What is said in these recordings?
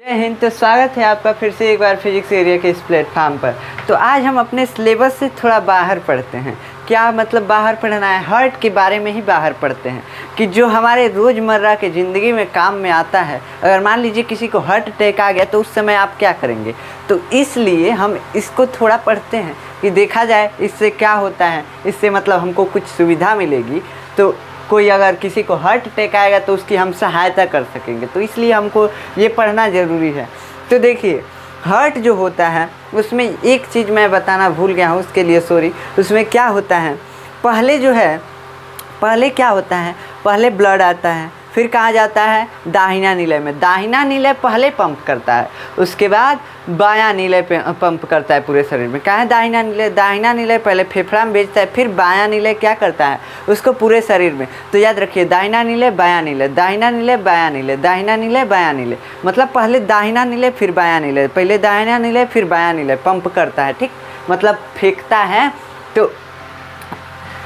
जय हिंद। तो स्वागत है आपका फिर से एक बार फिजिक्स एरिया के इस प्लेटफॉर्म पर। तो आज हम अपने सिलेबस से थोड़ा बाहर पढ़ते हैं। क्या मतलब बाहर पढ़ना है? हार्ट के बारे में ही बाहर पढ़ते हैं कि जो हमारे रोज़मर्रा के ज़िंदगी में काम में आता है। अगर मान लीजिए किसी को हार्ट अटैक आ गया तो उस समय आप क्या करेंगे। तो इसलिए हम इसको थोड़ा पढ़ते हैं कि देखा जाए इससे क्या होता है, इससे मतलब हमको कुछ सुविधा मिलेगी। तो कोई अगर किसी को हार्ट अटैक आएगा तो उसकी हम सहायता कर सकेंगे। तो इसलिए हमको ये पढ़ना ज़रूरी है। तो देखिए, हार्ट जो होता है उसमें एक चीज़ मैं बताना भूल गया हूँ, उसके लिए सॉरी। उसमें क्या होता है, पहले क्या होता है, पहले ब्लड आता है, फिर कहाँ जाता है, दाहिना नीले में। दाहिना नीले पहले पंप करता है, उसके बाद बायां नीले पे पंप करता है पूरे शरीर में। कहाँ है दाहिना नीले पहले फेफड़ा में भेजता है, फिर बायां नीले क्या करता है, उसको पूरे शरीर में। तो याद रखिए, दाहिना नीले बायां नीले, दाहिना नीले बायां नीले, दाहिना नीले बायां नीले, मतलब पहले दाहिना नीले फिर बायां नीले, पहले दाहिना नीले फिर बायां नीले पंप करता है। ठीक, मतलब फेंकता है। तो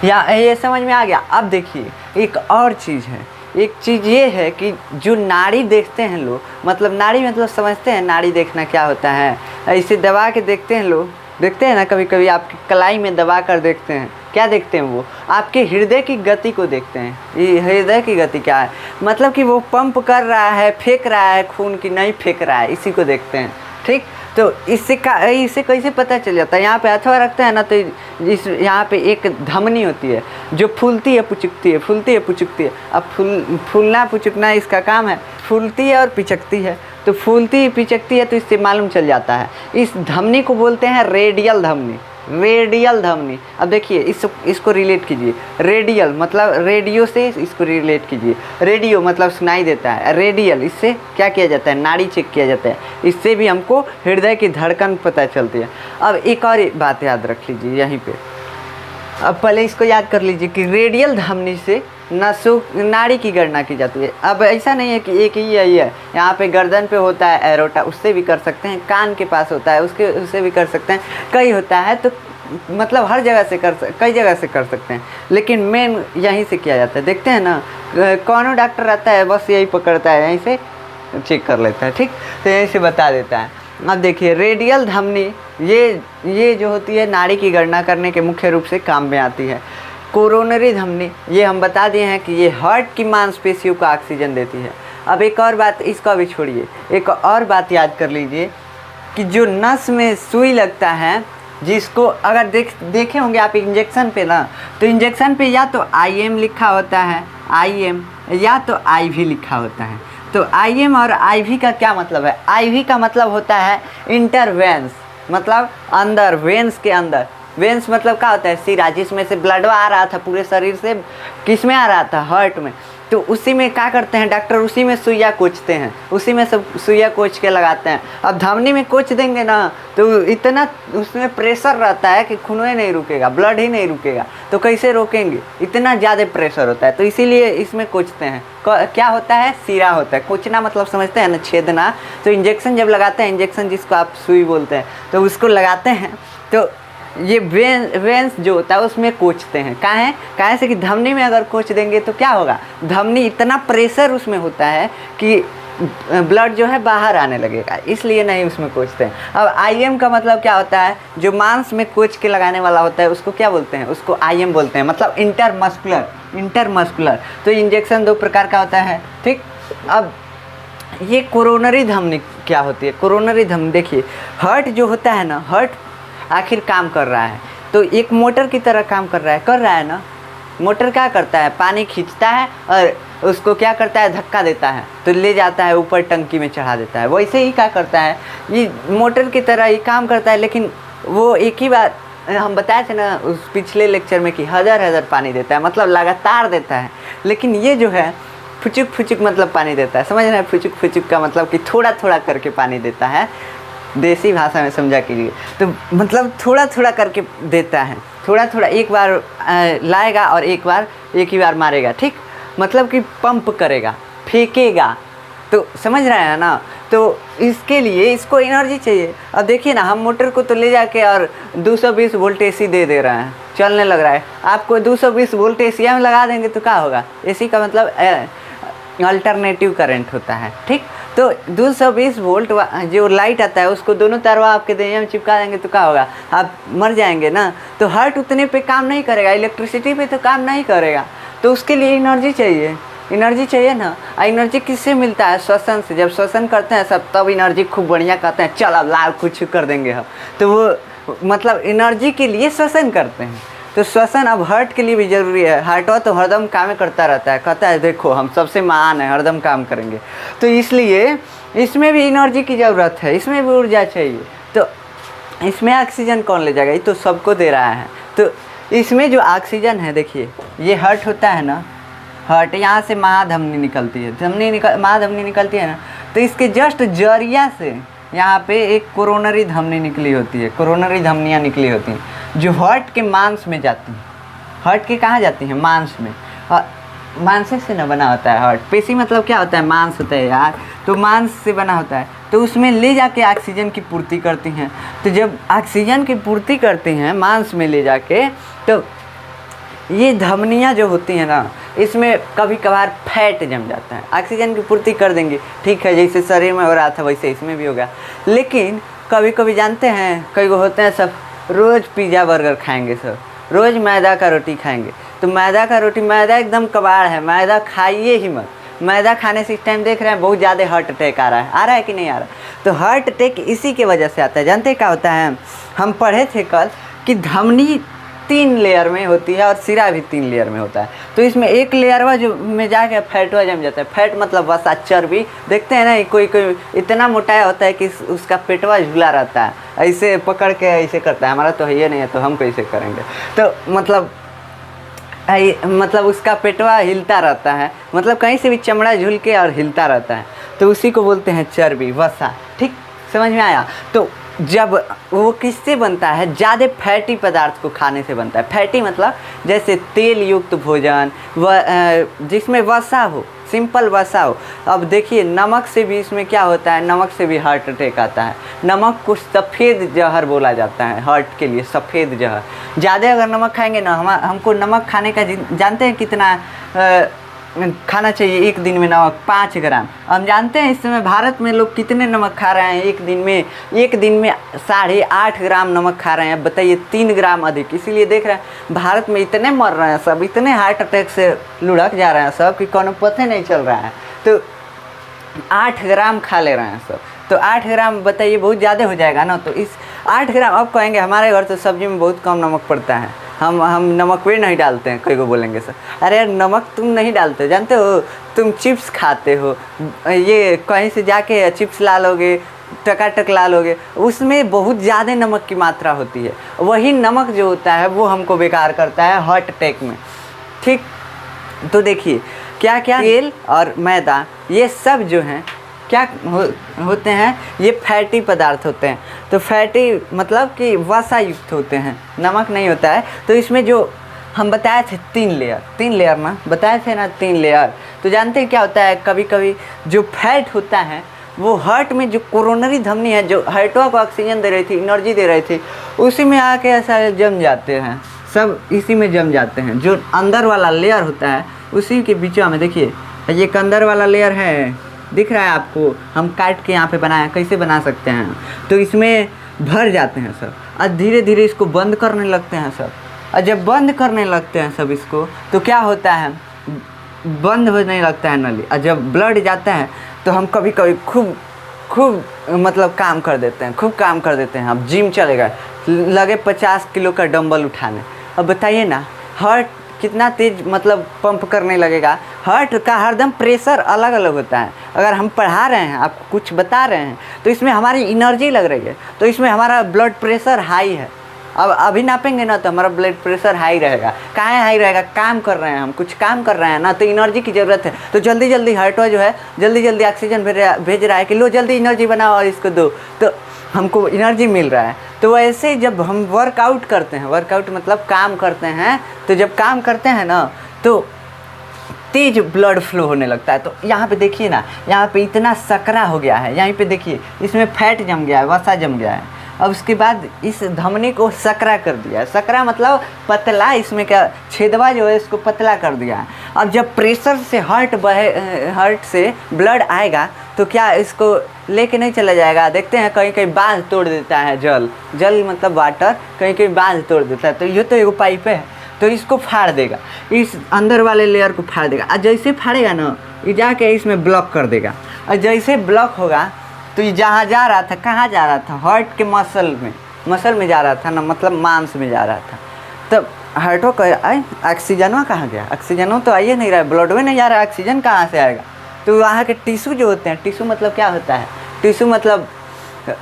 या ये समझ में आ गया। अब देखिए, एक और चीज़ है। एक चीज़ ये है कि जो नाड़ी देखते हैं लोग, मतलब नाड़ी मतलब समझते हैं नाड़ी देखना क्या होता है। इसे दबा के देखते हैं लोग, देखते हैं ना, कभी कभी आपकी कलाई में दबा कर देखते हैं। क्या देखते हैं वो? आपके हृदय की गति को देखते हैं। ये हृदय की गति क्या है, मतलब कि वो पंप कर रहा है, फेंक रहा है खून की नहीं फेंक रहा है, इसी को देखते हैं। ठीक, तो इसे कैसे पता चल जाता है। यहाँ पे अथवा रखते हैं ना, तो इस यहाँ पे एक धमनी होती है जो फूलती है पुचकती है, फूलती है पुचकती है। अब फूलना पुचकना इसका काम है, फूलती है और पिचकती है। तो फूलती पिचकती है तो इससे मालूम चल जाता है। इस धमनी को बोलते हैं रेडियल धमनी। रेडियल धमनी। अब देखिए, इसको रिलेट कीजिए। रेडियल मतलब रेडियो से इसको रिलेट कीजिए। रेडियो मतलब सुनाई देता है, रेडियल इससे क्या किया जाता है, नाड़ी चेक किया जाता है। इससे भी हमको हृदय की धड़कन पता चलती है। अब एक और बात याद रख लीजिए यहीं पे। अब पहले इसको याद कर लीजिए कि रेडियल धमनी से नाड़ी की गणना की जाती है। अब ऐसा नहीं है कि एक ही यही है। यहाँ पे गर्दन पे होता है एरोटा, उससे भी कर सकते हैं। कान के पास होता है, उससे भी कर सकते हैं। कई होता है, तो मतलब हर जगह से कई जगह से कर सकते हैं, लेकिन मेन यहीं से किया जाता है। देखते हैं ना, कौन डॉक्टर आता है बस यही पकड़ता है, यहीं से चेक कर लेता है। ठीक, तो यहीं से बता देता है। अब देखिए, रेडियल धमनी ये जो होती है नाड़ी की गणना करने के मुख्य रूप से काम में आती है। कोरोनरी धमनी, ये हम बता दिए हैं कि ये हार्ट की मांसपेशियों को ऑक्सीजन देती है। अब एक और बात, इसका भी छोड़िए, एक और बात याद कर लीजिए कि जो नस में सुई लगता है, जिसको अगर देखे होंगे आप इंजेक्शन पे ना, तो इंजेक्शन पे या तो IM लिखा होता है, IM, या तो IV लिखा होता है। तो IM और IV का क्या मतलब है? IV का मतलब होता है इंटरवेंस, मतलब अंदर, वेंस के अंदर। वेंस मतलब क्या होता है, सिरा, जिसमें से ब्लड आ रहा था पूरे शरीर से, किस में आ रहा था, हार्ट में। तो उसी में क्या करते हैं डॉक्टर, उसी में सुइया कोचते हैं, उसी में सब सुइया कोच के लगाते हैं। अब धमनी में कोच देंगे ना, तो इतना उसमें प्रेशर रहता है कि खून ही नहीं रुकेगा, ब्लड ही नहीं रुकेगा। तो कैसे रोकेंगे, इतना ज़्यादा प्रेशर होता है। तो इसीलिए इसमें कोचते हैं। क्या होता है, सिरा होता है। कोचना मतलब समझते हैं ना, छेदना। तो इंजेक्शन जब लगाते हैं, इंजेक्शन जिसको आप सुई बोलते हैं, तो उसको लगाते हैं। तो ये वेंस जो होता है उसमें कोचते हैं। काहे से कि धमनी में अगर कोच देंगे तो क्या होगा, धमनी इतना प्रेशर उसमें होता है कि ब्लड जो है बाहर आने लगेगा, इसलिए नहीं उसमें कोचते हैं। अब IM का मतलब क्या होता है, जो मांस में कोच के लगाने वाला होता है उसको क्या बोलते हैं, उसको IM बोलते हैं, मतलब इंटरमस्कुलर। तो इंजेक्शन 2 प्रकार का होता है। ठीक, अब ये कोरोनरी धमनी क्या होती है। कोरोनरी धमनी देखिए, हार्ट जो होता है ना, हार्ट आखिर काम कर रहा है तो एक मोटर की तरह काम कर रहा है ना। मोटर क्या करता है, पानी खींचता है और उसको क्या करता है, धक्का देता है, तो ले जाता है ऊपर टंकी में चढ़ा देता है। वैसे ही क्या करता है, ये मोटर की तरह ही काम करता है। लेकिन वो एक ही बात हम बताए थे ना उस पिछले लेक्चर में कि हज़ार पानी देता है, मतलब लगातार देता है। लेकिन ये जो है फुचुक मतलब पानी देता है, समझ रहे हैं। फुचुक का मतलब कि थोड़ा थोड़ा करके पानी देता है, देसी भाषा में समझा कीजिए। तो मतलब थोड़ा थोड़ा करके देता है, थोड़ा एक बार लाएगा और एक ही बार मारेगा। ठीक, मतलब कि पंप करेगा, फेंकेगा। तो समझ रहे हैं ना। तो इसके लिए इसको एनर्जी चाहिए। अब देखिए ना, हम मोटर को तो ले जाके और 220 वोल्ट AC दे रहे हैं, चलने लग रहा है। आपको 220 वोल्ट AC में लगा देंगे तो क्या होगा, AC का मतलब अल्टरनेटिव करंट होता है। ठीक, तो 220 वोल्ट जो लाइट आता है उसको दोनों तारवा आपके देह में चिपका देंगे तो क्या होगा, आप मर जाएंगे ना। तो हार्ट उतने पे काम नहीं करेगा, इलेक्ट्रिसिटी पे तो काम नहीं करेगा, तो उसके लिए एनर्जी चाहिए, एनर्जी चाहिए ना। एनर्जी किससे मिलता है? श्वसन से। जब श्वसन करते हैं सब तब एनर्जी खूब बढ़िया कहते हैं चल अब लाल कुछ कर देंगे हम, तो वो मतलब एनर्जी के लिए श्वसन करते हैं। तो श्वसन अब हार्ट के लिए भी ज़रूरी है। हार्ट तो हरदम काम करता रहता है, कहता है देखो हम सबसे महान है, हरदम काम करेंगे। तो इसलिए इसमें भी एनर्जी की ज़रूरत है, इसमें भी ऊर्जा चाहिए। तो इसमें ऑक्सीजन कौन ले जाएगा? ये तो सबको दे रहा है। तो इसमें जो ऑक्सीजन है, देखिए ये हार्ट होता है ना, हार्ट यहाँ से महाधमनी निकलती है, महाधमनी निकलती है ना, तो इसके जस्ट जरिया से यहाँ पे एक कोरोनरी धमनी निकली होती है, कोरोनरी धमनियाँ निकली होती हैं जो हार्ट के मांस में जाती हैं। हार्ट के कहाँ जाती हैं? मांस में। मांस से ना बना होता है हार्ट। पेशी मतलब क्या होता है? मांस होता है यार, तो मांस से बना होता है। तो उसमें ले जाके ऑक्सीजन की पूर्ति करती हैं। तो जब ऑक्सीजन की पूर्ति करती हैं मांस में ले जाके, तो ये धमनियाँ जो होती हैं ना, इसमें कभी कभार फैट जम जाता है। ऑक्सीजन की पूर्ति कर देंगे, ठीक है, जैसे शरीर में हो रहा था वैसे इसमें भी होगा। लेकिन कभी कभी जानते हैं कई को होते हैं सब रोज़ पिज़्ज़ा बर्गर खाएंगे, सब रोज़ मैदा का रोटी खाएंगे। तो मैदा का रोटी, मैदा एकदम कबाड़ है, मैदा खाइए ही मत। मैदा खाने से इस टाइम देख रहे हैं बहुत ज़्यादा हार्ट अटैक आ रहा है कि नहीं आ रहा? तो हार्ट अटैक इसी के वजह से आता है। जानते क्या होता है? हम पढ़े थे कल कि धमनी 3 लेयर में होती है और सिरा भी 3 लेयर में होता है। तो इसमें एक लेयर जो में जाके फैटवा जम जाता है। फैट मतलब वसा, चर्बी। देखते हैं ना कोई कोई इतना मोटाया होता है कि उसका पेटवा झूला रहता है, ऐसे पकड़ के ऐसे करता है। हमारा तो है ये नहीं है तो हम कैसे करेंगे? तो मतलब उसका पेटवा हिलता रहता है, मतलब कहीं से भी चमड़ा झूल के और हिलता रहता है, तो उसी को बोलते हैं चर्बी, वसा। ठीक, समझ में आया? तो जब वो किससे बनता है? ज़्यादा फैटी पदार्थ को खाने से बनता है। फैटी मतलब जैसे तेल युक्त भोजन, जिसमें वसा हो, सिंपल वसा हो। अब देखिए नमक से भी इसमें क्या होता है? नमक से भी हार्ट अटैक आता है। नमक को सफ़ेद जहर बोला जाता है, हार्ट के लिए सफ़ेद जहर। ज़्यादा अगर नमक खाएंगे ना, हमको नमक खाने का जानते हैं कितना खाना चाहिए एक दिन में? नमक 5 ग्राम। हम जानते हैं इस समय भारत में लोग कितने नमक खा रहे हैं एक दिन में? एक दिन में 8.5 ग्राम नमक खा रहे हैं। बताइए, 3 ग्राम अधिक। इसीलिए देख रहे हैं भारत में इतने मर रहे हैं सब, इतने हार्ट अटैक से लुढ़क जा रहे हैं सब कि कोनो पता नहीं चल रहा है। तो 8 ग्राम खा ले रहे हैं सब। तो 8 ग्राम बताइए बहुत ज़्यादा हो जाएगा ना। तो इस 8 ग्राम, अब कहेंगे हमारे घर तो सब्जी में बहुत कम नमक पड़ता है, हम नमक भी नहीं डालते हैं। कई को बोलेंगे सर, अरे यार नमक तुम नहीं डालते, जानते हो तुम चिप्स खाते हो, ये कहीं से जाके चिप्स ला लोगे, टकाटक ला लोगे, उसमें बहुत ज़्यादा नमक की मात्रा होती है। वही नमक जो होता है वो हमको बेकार करता है हार्ट अटैक में। ठीक, तो देखिए क्या क्या तेल और मैदा ये सब जो हैं क्या होते हैं? ये फैटी पदार्थ होते हैं। तो फैटी मतलब कि वसा युक्त होते हैं, नमक नहीं होता है। तो इसमें जो हम बताए थे 3 लेयर ना बताए थे ना, 3 लेयर। तो जानते हैं क्या होता है? कभी कभी जो फैट होता है वो हार्ट में जो कोरोनरी धमनी है, जो हार्टवा को ऑक्सीजन दे रही थी, एनर्जी दे रही थी, उसी में आके ऐसा जम जाते हैं, सब इसी में जम जाते हैं। जो अंदर वाला लेयर होता है उसी के बीच में देखिए, ये अंदर वाला लेयर है, दिख रहा है आपको? हम काट के यहाँ पे बनाया, कैसे बना सकते हैं? तो इसमें भर जाते हैं सब और धीरे धीरे इसको बंद करने लगते हैं सब। और जब बंद करने लगते हैं सब इसको, तो क्या होता है? बंद होने लगता है नली। और जब ब्लड जाता है तो हम कभी कभी खूब मतलब काम कर देते हैं, खूब काम कर देते हैं। अब जिम चले गए, लगे 50 किलो का डंबल उठाने। अब बताइए ना हार्ट कितना तेज मतलब पंप करने लगेगा। हार्ट का हरदम प्रेशर अलग अलग होता है। अगर हम पढ़ा रहे हैं, आपको कुछ बता रहे हैं, तो इसमें हमारी एनर्जी लग रही है, तो इसमें हमारा ब्लड प्रेशर हाई है। अब अभी नापेंगे ना तो हमारा ब्लड प्रेशर हाई रहेगा। कहाँ हाई रहेगा? काम कर रहे हैं, हम कुछ काम कर रहे हैं ना, तो एनर्जी की ज़रूरत है। तो जल्दी जल्दी हार्ट जो है जल्दी जल्दी ऑक्सीजन भेज रहा है कि लो जल्दी एनर्जी बनाओ और इसको दो, तो हमको एनर्जी मिल रहा है। तो वैसे जब हम वर्कआउट करते हैं, वर्कआउट मतलब काम करते हैं, तो जब काम करते हैं ना तो तेज ब्लड फ्लो होने लगता है। तो यहाँ पे देखिए ना, यहाँ पे इतना सकरा हो गया है, यहाँ पे देखिए इसमें फैट जम गया है, वसा जम गया है। अब उसके बाद इस धमनी को सकरा कर दिया है। सकरा मतलब पतला, इसमें क्या छेदवा जो है इसको पतला कर दिया है। अब जब प्रेशर से हार्ट से ब्लड आएगा तो क्या इसको लेके नहीं चला जाएगा। देखते हैं कहीं कहीं बांध तोड़ देता है, जल मतलब वाटर कहीं कहीं बांध तोड़ देता है। तो ये तो एक पाइप है, तो इसको फाड़ देगा, इस अंदर वाले लेयर को फाड़ देगा। और जैसे फाड़ेगा ना ये जाके इसमें ब्लॉक कर देगा। और जैसे ब्लॉक होगा तो ये जहाँ जा रहा था, कहाँ जा रहा था, हार्ट के मसल में जा रहा था ना, मतलब मांस में जा रहा था। तब हार्टों का ऑक्सीजनवा कहाँ गया, ऑक्सीजनों तो आइए नहीं रहा है, ब्लड में नहीं जा रहा है, ऑक्सीजन कहाँ से आएगा। तो वहाँ के टिश्यू जो होते हैं, टिश्यू मतलब क्या होता है, टिश्यू मतलब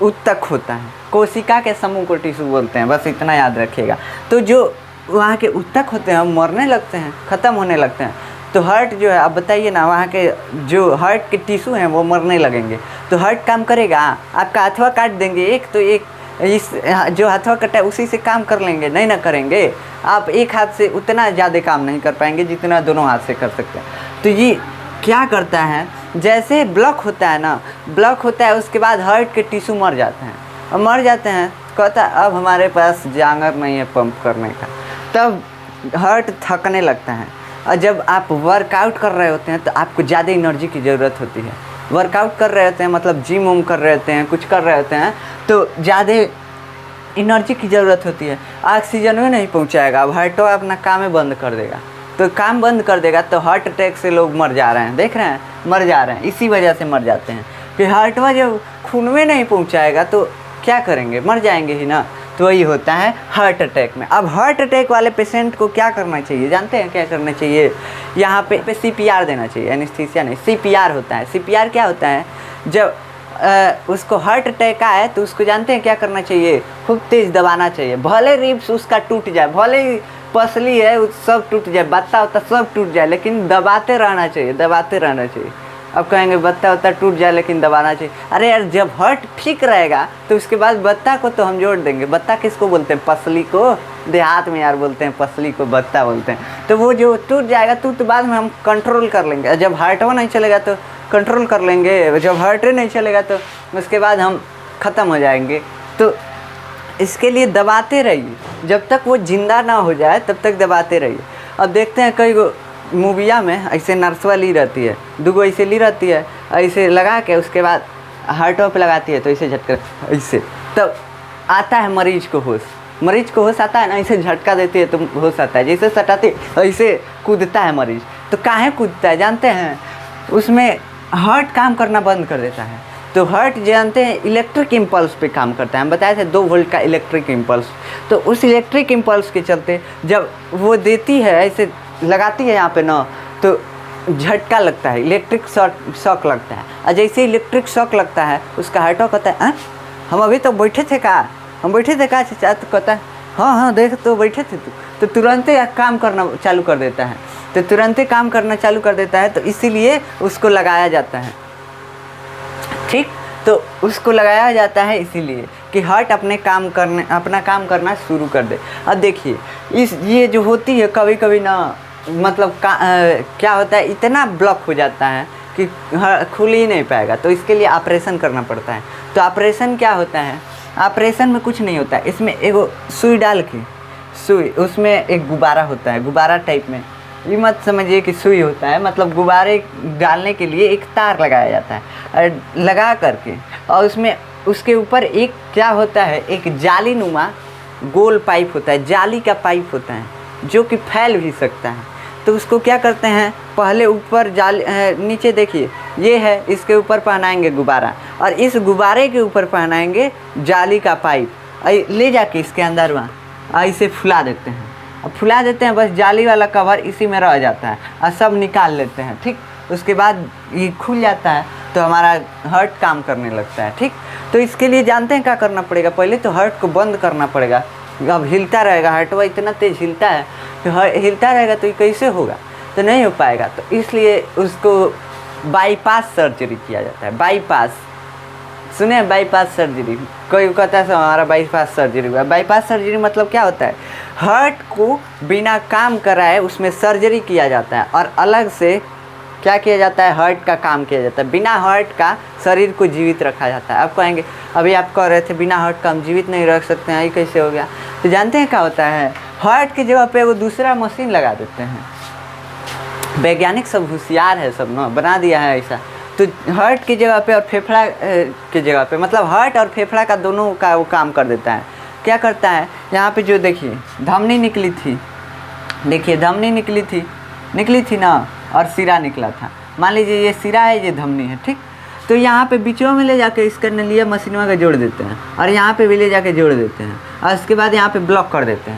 उत्तक होता है, कोशिका के समूह को टिश्यू बोलते हैं, बस इतना याद रखिएगा। तो जो वहाँ के उत्तक होते हैं मरने लगते हैं, ख़त्म होने लगते हैं। तो हार्ट जो है, अब बताइए ना, वहाँ के जो हार्ट के टिश्यू हैं वो मरने लगेंगे। तो हार्ट काम करेगा, आपका हथवा काट देंगे एक, तो एक इस जो हथवा कटा है उसी से काम कर लेंगे, नहीं ना करेंगे। आप एक हाथ से उतना ज़्यादा काम नहीं कर पाएंगे जितना दोनों हाथ से कर सकते हैं। तो ये क्या करता है, जैसे ब्लॉक होता है ना, ब्लॉक होता है उसके बाद हार्ट के टिश्यू मर जाते हैं। और मर जाते हैं, कहता है अब हमारे पास जांगर नहीं है पंप करने का, तब हार्ट थकने लगता है। और जब आप वर्कआउट कर रहे होते हैं तो आपको ज़्यादा एनर्जी की ज़रूरत होती है। वर्कआउट कर रहे होते हैं मतलब जिम वूम कर रहे होते हैं, कुछ कर रहे होते हैं, तो ज़्यादा एनर्जी की ज़रूरत होती है, ऑक्सीजन में नहीं पहुंचाएगा। अब हार्ट अपना काम ही बंद कर देगा। तो काम बंद कर देगा तो हार्ट अटैक से लोग मर जा रहे हैं, देख रहे हैं, मर जा रहे हैं, इसी वजह से मर जाते हैं कि हार्टवा जब खून में नहीं पहुंचाएगा तो क्या करेंगे, मर जाएंगे ही ना। तो वही होता है हार्ट अटैक में। अब हार्ट अटैक वाले पेशेंट को क्या करना चाहिए, जानते हैं क्या करना चाहिए, यहाँ पे CPR देना चाहिए, एनेस्थीसिया नहीं, CPR होता है। CPR क्या होता है, जब उसको हार्ट अटैक आए तो उसको जानते हैं क्या करना चाहिए, खूब तेज़ दबाना चाहिए, भले रिब्स उसका टूट जाए, भले ही पसली है सब टूट जाए, बत्ता होता सब टूट जाए, लेकिन दबाते रहना चाहिए, दबाते रहना चाहिए। अब कहेंगे बत्ता होता टूट जाए लेकिन दबाना चाहिए, अरे यार जब हार्ट ठीक रहेगा तो उसके बाद बत्ता को तो हम जोड़ देंगे। बत्ता किसको बोलते हैं, पसली को, देहात में यार बोलते हैं पसली को बत्ता बोलते हैं। तो वो जो टूट जाएगा तो बाद में हम कंट्रोल कर लेंगे। जब हार्टवा नहीं चलेगा तो कंट्रोल कर लेंगे, जब हार्ट नहीं चलेगा तो उसके बाद हम ख़त्म हो जाएंगे। तो इसके लिए दबाते रहिए, जब तक वो जिंदा ना हो जाए तब तक दबाते रहिए। अब देखते हैं कई मूविया में ऐसे नर्सवा ली रहती है, दूगो ऐसे ली रहती है, ऐसे लगा के उसके बाद हार्टों पे लगाती है तो ऐसे झटका, ऐसे तब आता है मरीज को होश आता है ना, ऐसे झटका देती है तो होश आता है, जैसे सटाती ऐसे कूदता है मरीज। तो काहे कूदता है जानते हैं, उसमें हार्ट काम करना बंद कर देता है। तो हार्ट जानते हैं इलेक्ट्रिक इम्पल्स पे काम करता है, हम बताए थे 2 वोल्ट का इलेक्ट्रिक इम्पल्स। तो उस इलेक्ट्रिक इम्पल्स के चलते जब वो देती है, ऐसे लगाती है यहाँ पे ना, तो झटका लगता है, इलेक्ट्रिक शॉक लगता है। और जैसे इलेक्ट्रिक शॉक लगता है उसका हार्ट कहता है हम अभी तो बैठे थे का, हम बैठे थे का चाचा, तो कहता है हाँ देख तो बैठे थे तो तुरंत ही काम करना चालू कर देता है, तो तुरंत ही काम करना चालू कर देता है। तो इसीलिए उसको लगाया जाता है, ठीक, तो उसको लगाया जाता है इसीलिए कि हार्ट अपना काम करना शुरू कर दे। अब देखिए ये जो होती है कभी कभी ना, मतलब क्या होता है, इतना ब्लॉक हो जाता है कि खुल ही नहीं पाएगा, तो इसके लिए ऑपरेशन करना पड़ता है। तो ऑपरेशन क्या होता है, ऑपरेशन में कुछ नहीं होता है, इसमें एगो सुई डाल के, सुई उसमें एक गुब्बारा होता है, गुब्बारा टाइप में, ये मत समझिए कि सुई होता है, मतलब गुब्बारे डालने के लिए एक तार लगाया जाता है, और लगा करके और उसमें उसके ऊपर एक क्या होता है, एक जाली नुमा गोल पाइप होता है, जाली का पाइप होता है जो कि फैल भी सकता है। तो उसको क्या करते हैं, पहले ऊपर जाली, नीचे देखिए ये है, इसके ऊपर पहनाएंगे गुब्बारा, और इस गुब्बारे के ऊपर पहनाएंगे जाली का पाइप, ले जाके इसके अंदर वहाँ ऐसे फुला देते हैं, अब फुला देते हैं, बस जाली वाला कवर इसी में रह जाता है और सब निकाल लेते हैं, ठीक। उसके बाद ये खुल जाता है तो हमारा हार्ट काम करने लगता है, ठीक। तो इसके लिए जानते हैं क्या करना पड़ेगा, पहले तो हार्ट को बंद करना पड़ेगा। अब हिलता रहेगा, हार्टवा इतना तेज़ हिलता है, तो हिलता रहेगा तो ये कैसे होगा, तो नहीं हो पाएगा। तो इसलिए उसको बाईपास सर्जरी किया जाता है। बाईपास सुने, बाईपास सर्जरी, कोई कहता है हमारा बाईपास सर्जरी हुआ। बाईपास सर्जरी मतलब क्या होता है, हार्ट को बिना काम कराए उसमें सर्जरी किया जाता है और अलग से क्या किया जाता है, हार्ट का काम किया जाता है। बिना हार्ट का शरीर को जीवित रखा जाता है। आप कहेंगे अभी आप कह रहे थे बिना हार्ट का हम जीवित नहीं रख सकते हैं, ये कैसे हो गया? तो जानते हैं क्या होता है, हार्ट की जगह पे वो दूसरा मशीन लगा देते हैं। वैज्ञानिक सब होशियार है, सब ना बना दिया है ऐसा। तो हार्ट की जगह पे और फेफड़ा की जगह पे, मतलब हार्ट और फेफड़ा का दोनों का वो काम कर देता है। क्या करता है, यहाँ पे जो देखिए धमनी निकली थी, देखिए धमनी निकली थी ना, और सिरा निकला था। मान लीजिए ये सिरा है, ये धमनी है, ठीक। तो यहाँ पे बीचों में ले जाके इसका नलिया मशीनों का जोड़ देते हैं, और यहाँ पे भी ले जाके जोड़ देते हैं, और उसके बाद यहाँ पे ब्लॉक कर देते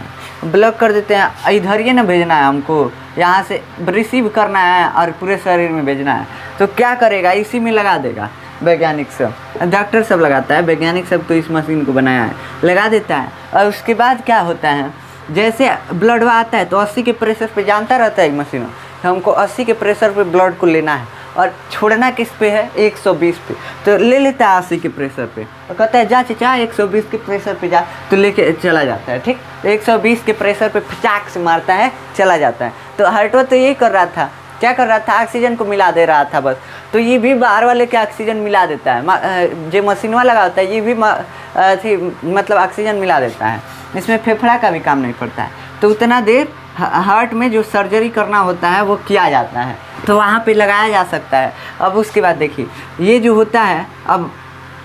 हैं। इधर ये ना भेजना है हमको, यहाँ से रिसीव करना है और पूरे शरीर में भेजना है। तो क्या करेगा, इसी में लगा देगा। वैज्ञानिक सब, डॉक्टर सब लगाता है, वैज्ञानिक सब तो इस मशीन को बनाया है, लगा देता है। और उसके बाद क्या होता है, जैसे ब्लड आता है तो 80 के प्रेशर पे जानता रहता है मशीन, हमको 80 के प्रेशर पे ब्लड को लेना है और छोड़ना किस पे है, 120 पे। तो ले लेता है 80 के प्रेशर पे और कहता है जा चाचा 120 के प्रेशर पे जा, तो लेके चला जाता है, ठीक। 120 के प्रेशर पे फचाक से मारता है, चला जाता है। तो हार्टवा तो यही कर रहा था, क्या कर रहा था, ऑक्सीजन को मिला दे रहा था बस। तो ये भी बाहर वाले के ऑक्सीजन मिला देता है, जो मशीनवा लगा होता है ये भी मतलब ऑक्सीजन मिला देता है। इसमें फेफड़ा का भी काम नहीं पड़ता है। तो उतना देर हार्ट में जो सर्जरी करना होता है वो किया जाता है, तो वहाँ पे लगाया जा सकता है। अब उसके बाद देखिए ये जो होता है, अब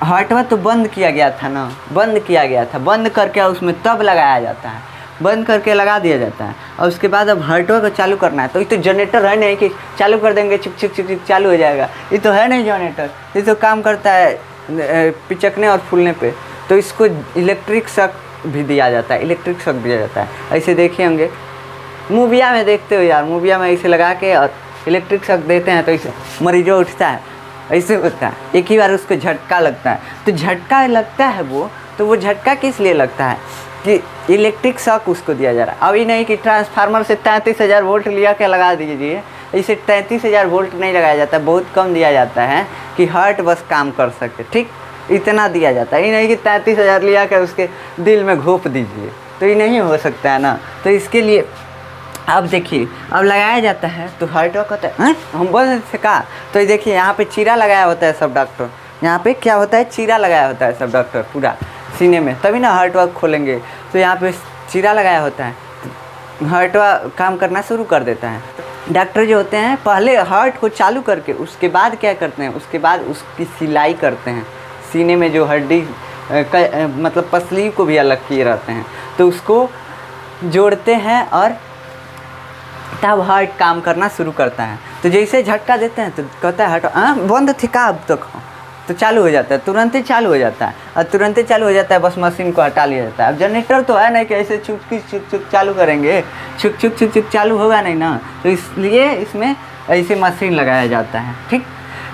हार्टवा तो बंद किया गया था ना, बंद करके उसमें तब लगाया जाता है, बंद करके लगा दिया जाता है। और उसके बाद अब हार्टवा को चालू करना है, तो ये तो जनरेटर है नहीं कि चालू कर देंगे चिक चिक चिक चिक चालू हो जाएगा, ये तो है नहीं जनरेटर, ये तो काम करता है पिचकने और फूलने पे। तो इसको इलेक्ट्रिक शॉक भी दिया जाता है, ऐसे देखे होंगे मूविया में, देखते हो यार, मूविया में ऐसे लगा के और इलेक्ट्रिक शॉक देते हैं तो इसे मरीजों उठता है, ऐसे होता है। एक ही बार उसको झटका लगता है, तो झटका लगता है वो झटका किस लिए लगता है कि इलेक्ट्रिक शॉक उसको दिया जा रहा है। अभी नहीं कि ट्रांसफार्मर से 33,000 वोल्ट लिया के लगा दीजिए, इसे 33,000 वोल्ट नहीं लगाया जाता, बहुत कम दिया जाता है कि हार्ट बस काम कर सके, ठीक, इतना दिया जाता है। ये नहीं कि 33,000 लिया कर उसके दिल में घोप दीजिए, तो ये नहीं हो सकता है ना। तो इसके लिए अब देखिए अब लगाया जाता है, तो हार्टवा कहता है हम बोल रहे थे कहा, तो ये देखिए यहाँ पे चीरा लगाया होता है सब डॉक्टर, यहाँ पे क्या होता है, चीरा लगाया होता है सब डॉक्टर पूरा सीने में, तभी ना हार्टवा खोलेंगे। तो यहाँ पे चीरा लगाया होता है, हार्टवा काम करना शुरू कर देता है। डॉक्टर जो होते हैं पहले हार्ट को चालू करके उसके बाद क्या करते हैं, उसके बाद उसकी सिलाई करते हैं। सीने में जो हड्डी मतलब पसली को भी अलग किए रहते हैं, तो उसको जोड़ते हैं और तब हार्ट काम करना शुरू करता है। तो जैसे झटका देते हैं तो कहता है हार्ट बंद थी का अब तक, तो चालू हो जाता है, तुरंत ही चालू हो जाता है, और तुरंत ही चालू हो जाता है, बस मशीन को हटा लिया जाता है। अब जनरेटर तो है नहीं कि ऐसे छुक चालू करेंगे, छुक चालू होगा नहीं ना, तो इसलिए इसमें ऐसे मशीन लगाया जाता है, ठीक।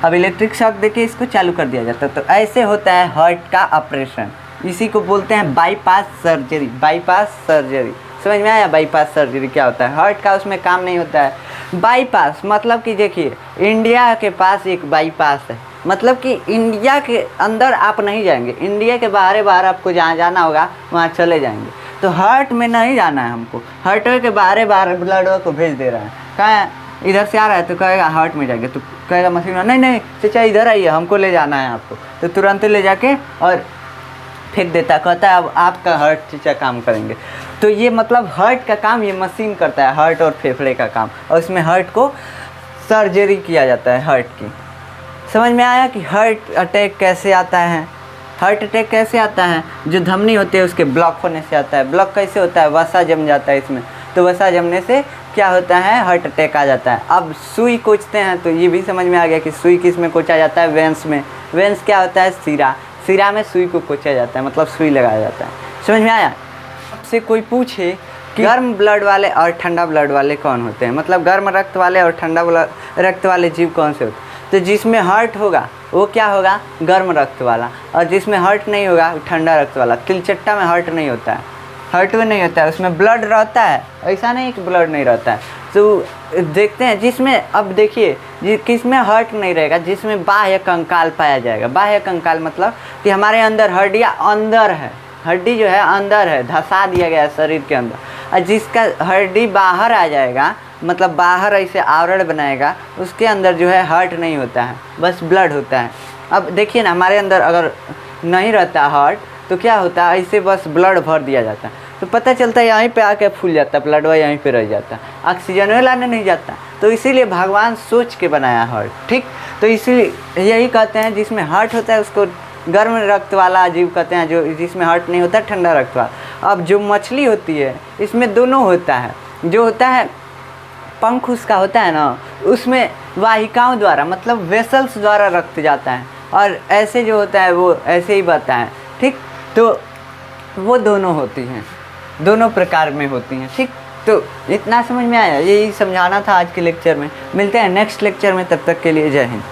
अब इलेक्ट्रिक शॉक देके इसको चालू कर दिया जाता है। तो ऐसे होता है हार्ट का ऑपरेशन, इसी को बोलते हैं बाईपास सर्जरी। समझ में आया बाईपास सर्जरी क्या होता है? हार्ट का उसमें काम नहीं होता है। बाईपास मतलब कि देखिए इंडिया के पास एक बाईपास है, मतलब कि इंडिया के अंदर आप नहीं जाएंगे, इंडिया के बाहर आपको जहाँ जाना होगा वहाँ चले जाएंगे। तो हार्ट में नहीं जाना है हमको, हार्ट के बाहर ब्लड को भेज दे रहा है, कहाँ इधर से आ रहा है तो कहेगा हार्ट में जाएंगे, तो कहेगा मशीन नहीं चाचा इधर आइए हमको ले जाना है आपको, तो तुरंत ले जाके और फेंक देता, कहता है अब आपका हार्ट चीचा काम करेंगे। तो ये मतलब हार्ट का काम ये मशीन करता है, हार्ट और फेफड़े का काम, और इसमें हार्ट को सर्जरी किया जाता है हार्ट की। समझ में आया कि हार्ट अटैक कैसे आता है? हार्ट अटैक कैसे आता है? जो धमनी होती है उसके ब्लॉक होने से आता है। ब्लॉक कैसे होता है? वसा जम जाता है इसमें, तो वसा जमने से क्या होता है, हार्ट अटैक आ जाता है। अब सुई कोचते हैं तो ये भी समझ में आ गया कि सुई किस में कोचा जाता है, वेंस में। वेंस क्या होता है? सिरा में सुई को कोचा जाता है, मतलब सुई लगाया जाता है। समझ में आया? आपसे कोई पूछे कि गर्म ब्लड वाले और ठंडा ब्लड वाले कौन होते हैं, मतलब गर्म रक्त वाले और ठंडा रक्त वाले जीव कौन से होते हैं, तो जिसमें हार्ट होगा वो क्या होगा, गर्म रक्त वाला, और जिसमें हार्ट नहीं होगा वो ठंडा रक्त वाला। तिलचट्टा में हार्ट नहीं होता है, हार्ट में नहीं होता है, उसमें ब्लड रहता है, ऐसा नहीं कि ब्लड नहीं रहता है। तो देखते हैं जिसमें, अब देखिए किसमें हार्ट नहीं रहेगा, जिसमें बाह्य कंकाल पाया जाएगा। बाह्य कंकाल मतलब कि हमारे अंदर हड्डियाँ अंदर है, हड्डी जो है अंदर है, धंसा दिया गया है शरीर के अंदर, और जिसका हड्डी बाहर आ जाएगा मतलब बाहर ऐसे आवरण बनाएगा, उसके अंदर जो है हार्ट नहीं होता है, बस ब्लड होता है। अब देखिए ना, हमारे अंदर अगर नहीं रहता हार्ट तो क्या होता है, ऐसे बस ब्लड भर दिया जाता है, तो पता चलता है यहीं पे आके फूल जाता है, ब्लड यहीं पे रह जाता है, ऑक्सीजन में लाने नहीं जाता। तो इसीलिए भगवान सोच के बनाया हार्ट, ठीक। तो इसीलिए यही कहते हैं जिसमें हार्ट होता है उसको गर्म रक्त वाला जीव कहते हैं, जो जिसमें हार्ट नहीं होता ठंडा रक्त वाला। अब जो मछली होती है इसमें दोनों होता है, जो होता है पंख उसका होता है ना, उसमें वाहिकाओं द्वारा मतलब वेसल्स द्वारा रक्त जाता है, और ऐसे जो होता है वो ऐसे ही बहता है, ठीक। तो वो दोनों होती हैं, दोनों प्रकार में होती हैं, ठीक। तो इतना समझ में आया, यही समझाना था आज के लेक्चर में। मिलते हैं नेक्स्ट लेक्चर में, तब तक के लिए जय हिंद।